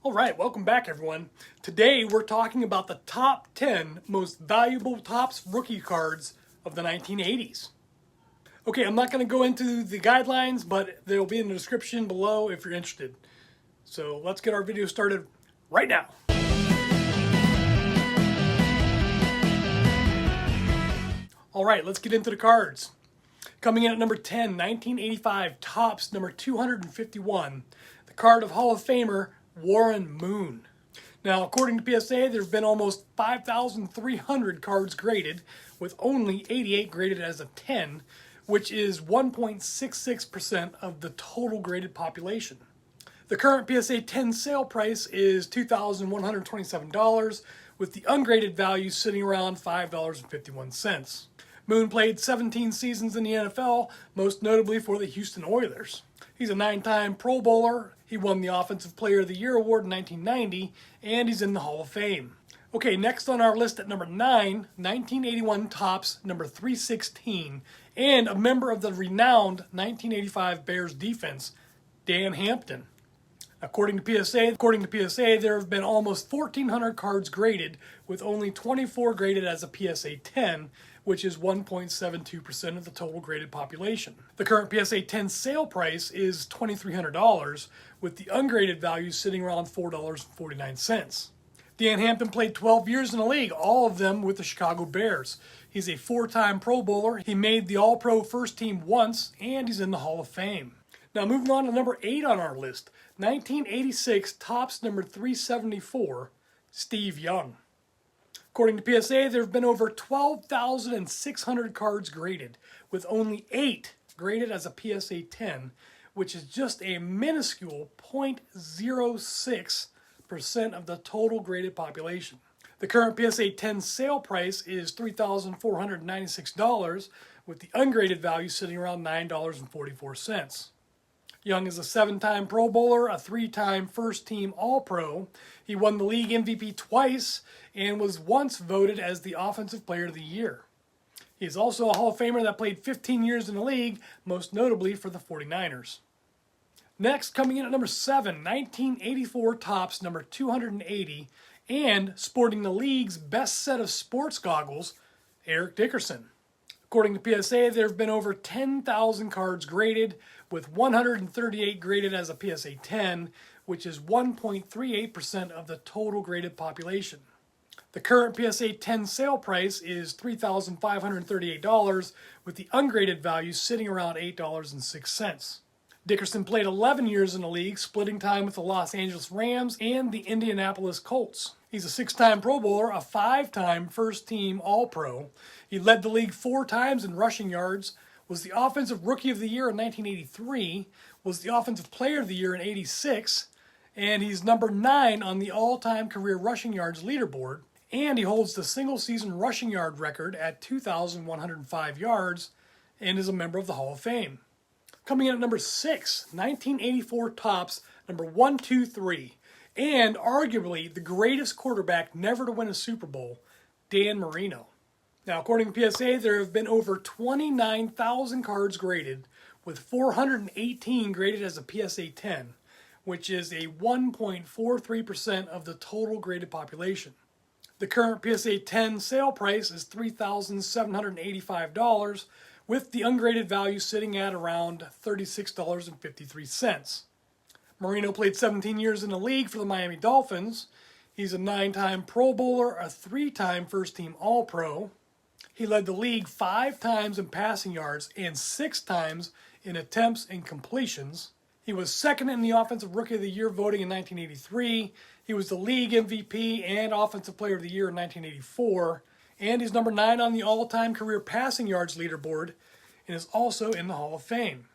All right, welcome back everyone. Today we're talking about the top 10 most valuable Topps rookie cards of the 1980s. Okay, I'm not going to go into the guidelines, but they'll be in the description below if you're interested. So let's get our video started right now. All right, let's get into the cards. Coming in at number 10, 1985 Topps number 251, the card of Hall of Famer Warren Moon. Now, according to PSA, there have been almost 5,300 cards graded, with only 88 graded as a 10, which is 1.66% of the total graded population. The current PSA 10 sale price is $2,127, with the ungraded value sitting around $5.51. Moon played 17 seasons in the NFL, most notably for the Houston Oilers. He's a 9-time Pro Bowler. He won the Offensive Player of the Year award in 1990, and he's in the Hall of Fame. Okay, next on our list at number 9, 1981 Topps number 316, and a member of the renowned 1985 Bears defense, Dan Hampton. According to PSA, there have been almost 1,400 cards graded, with only 24 graded as a PSA 10, which is 1.72% of the total graded population. The current PSA 10 sale price is $2,300, with the ungraded value sitting around $4.49. Dan Hampton played 12 years in the league, all of them with the Chicago Bears. He's a 4-time Pro Bowler. He made the All-Pro first team once, and he's in the Hall of Fame. Now moving on to number 8 on our list, 1986 Topps number 374, Steve Young. According to PSA, there have been over 12,600 cards graded, with only 8 graded as a PSA 10, which is just a minuscule 0.06% of the total graded population. The current PSA 10 sale price is $3,496, with the ungraded value sitting around $9.44. Young is a 7-time Pro Bowler, a 3-time first-team All-Pro. He won the league MVP twice and was once voted as the Offensive Player of the Year. He is also a Hall of Famer that played 15 years in the league, most notably for the 49ers. Next, coming in at number 7, 1984 Topps number 280, and sporting the league's best set of sports goggles, Eric Dickerson. According to PSA, there have been over 10,000 cards graded, with 138 graded as a PSA 10, which is 1.38% of the total graded population. The current PSA 10 sale price is $3,538, with the ungraded value sitting around $8.06. Dickerson played 11 years in the league, splitting time with the Los Angeles Rams and the Indianapolis Colts. He's a 6-time Pro Bowler, a 5-time first-team All-Pro. He led the league 4 times in rushing yards, was the Offensive Rookie of the Year in 1983, was the Offensive Player of the Year in '86, and he's number 9 on the all-time career rushing yards leaderboard, and he holds the single-season rushing yard record at 2,105 yards and is a member of the Hall of Fame. Coming in at number 6, 1984 Topps number 123, and arguably the greatest quarterback never to win a Super Bowl, Dan Marino. Now, according to PSA, there have been over 29,000 cards graded, with 418 graded as a PSA 10, which is a 1.43% of the total graded population. The current PSA 10 sale price is $3,785, with the ungraded value sitting at around $36.53. Marino played 17 years in the league for the Miami Dolphins. He's a 9-time Pro Bowler, a 3-time first-team All-Pro. He led the league 5 times in passing yards and 6 times in attempts and completions. He was 2nd in the Offensive Rookie of the Year voting in 1983. He was the league MVP and Offensive Player of the Year in 1984. And he's number 9 on the all-time career passing yards leaderboard and is also in the Hall of Fame.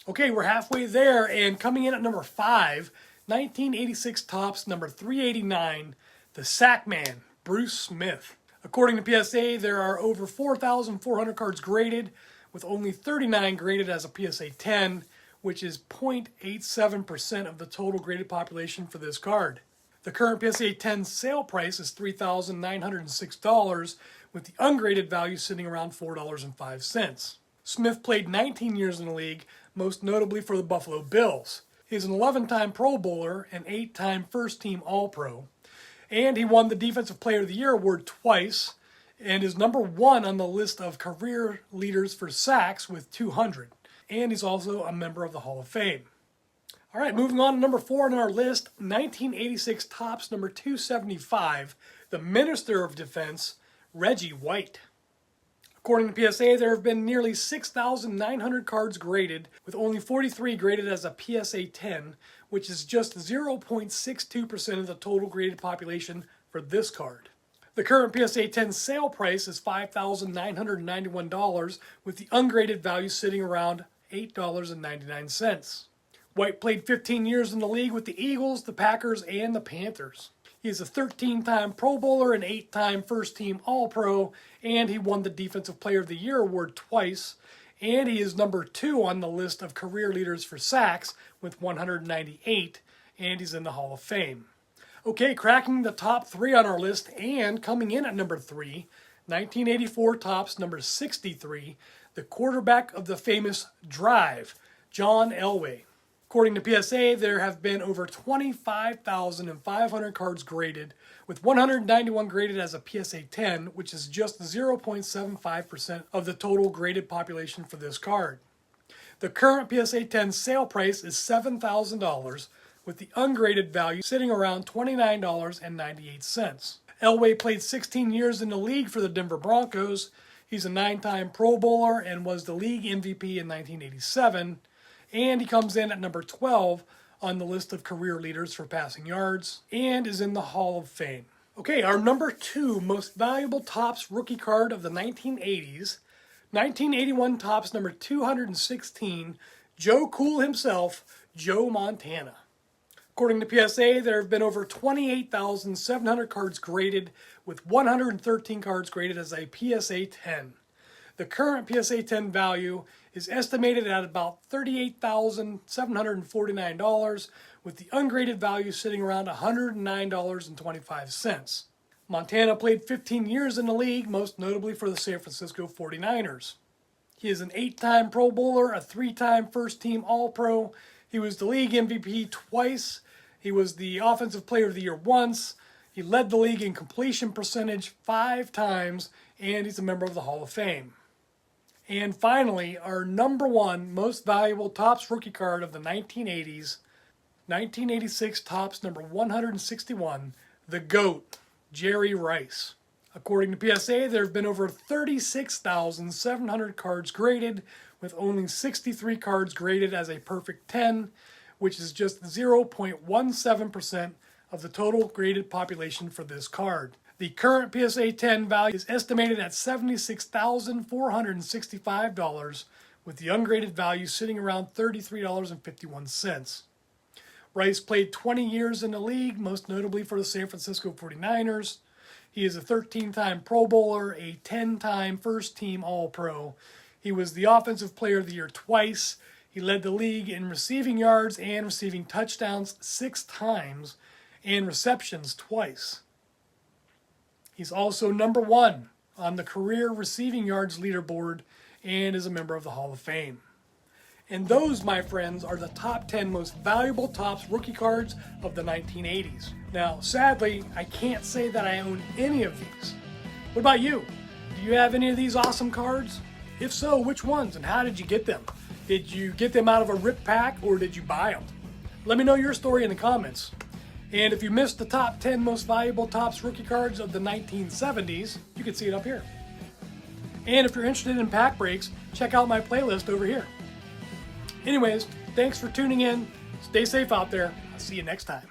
Okay, we're halfway there, and coming in at number 5, 1986 Topps number 389, the Sack Man, Bruce Smith. According to PSA, there are over 4,400 cards graded, with only 39 graded as a PSA 10, which is 0.87% of the total graded population for this card. The current PSA 10 sale price is $3,906, with the ungraded value sitting around $4.05. Smith played 19 years in the league, most notably for the Buffalo Bills. He's an 11-time Pro Bowler and 8-time first-team All-Pro. And he won the Defensive Player of the Year award twice and is number 1 on the list of career leaders for sacks with 200. And he's also a member of the Hall of Fame. All right, moving on to number 4 on our list, 1986 Topps number 275, the Minister of Defense, Reggie White. According to PSA, there have been nearly 6,900 cards graded, with only 43 graded as a PSA 10, which is just 0.62% of the total graded population for this card. The current PSA 10 sale price is $5,991, with the ungraded value sitting around $8.99. White played 15 years in the league with the Eagles, the Packers, and the Panthers. He is a 13-time Pro Bowler and 8-time first-team All-Pro, and he won the Defensive Player of the Year award twice, and he is number 2 on the list of career leaders for sacks with 198, and he's in the Hall of Fame. Okay, cracking the top 3 on our list, and coming in at number 3, 1984 Topps number 63, the quarterback of the famous Drive, John Elway. According to PSA, there have been over 25,500 cards graded, with 191 graded as a PSA 10, which is just 0.75% of the total graded population for this card. The current PSA 10 sale price is $7,000, with the ungraded value sitting around $29.98. Elway played 16 years in the league for the Denver Broncos. He's a 9-time Pro Bowler and was the league MVP in 1987. And he comes in at number 12 on the list of career leaders for passing yards and is in the Hall of Fame. Okay, our number 2 most valuable Topps rookie card of the 1980s, 1981 Topps number 216, Joe Cool himself, Joe Montana. According to PSA, there have been over 28,700 cards graded, with 113 cards graded as a PSA 10. The current PSA 10 value is estimated at about $38,749, with the ungraded value sitting around $109.25. Montana played 15 years in the league, most notably for the San Francisco 49ers. He is an 8-time Pro Bowler, a 3-time first-team All-Pro. He was the league MVP twice. He was the Offensive Player of the Year once. He led the league in completion percentage 5 times, and he's a member of the Hall of Fame. And finally, our number 1 most valuable Topps rookie card of the 1980s, 1986 Topps number 161, the GOAT, Jerry Rice. According to PSA, there have been over 36,700 cards graded, with only 63 cards graded as a perfect 10, which is just 0.17% of the total graded population for this card. The current PSA 10 value is estimated at $76,465, with the ungraded value sitting around $33.51. Rice played 20 years in the league, most notably for the San Francisco 49ers. He is a 13-time Pro Bowler, a 10-time first-team All-Pro. He was the Offensive Player of the Year twice. He led the league in receiving yards and receiving touchdowns 6 times, and receptions twice. He's also number 1 on the career receiving yards leaderboard and is a member of the Hall of Fame. And those, my friends, are the top 10 most valuable Topps rookie cards of the 1980s. Now, sadly, I can't say that I own any of these. What about you? Do you have any of these awesome cards? If so, which ones and how did you get them? Did you get them out of a rip pack or did you buy them? Let me know your story in the comments. And if you missed the top 10 most valuable Topps rookie cards of the 1970s, you can see it up here. And if you're interested in pack breaks, check out my playlist over here. Anyways, thanks for tuning in. Stay safe out there. I'll see you next time.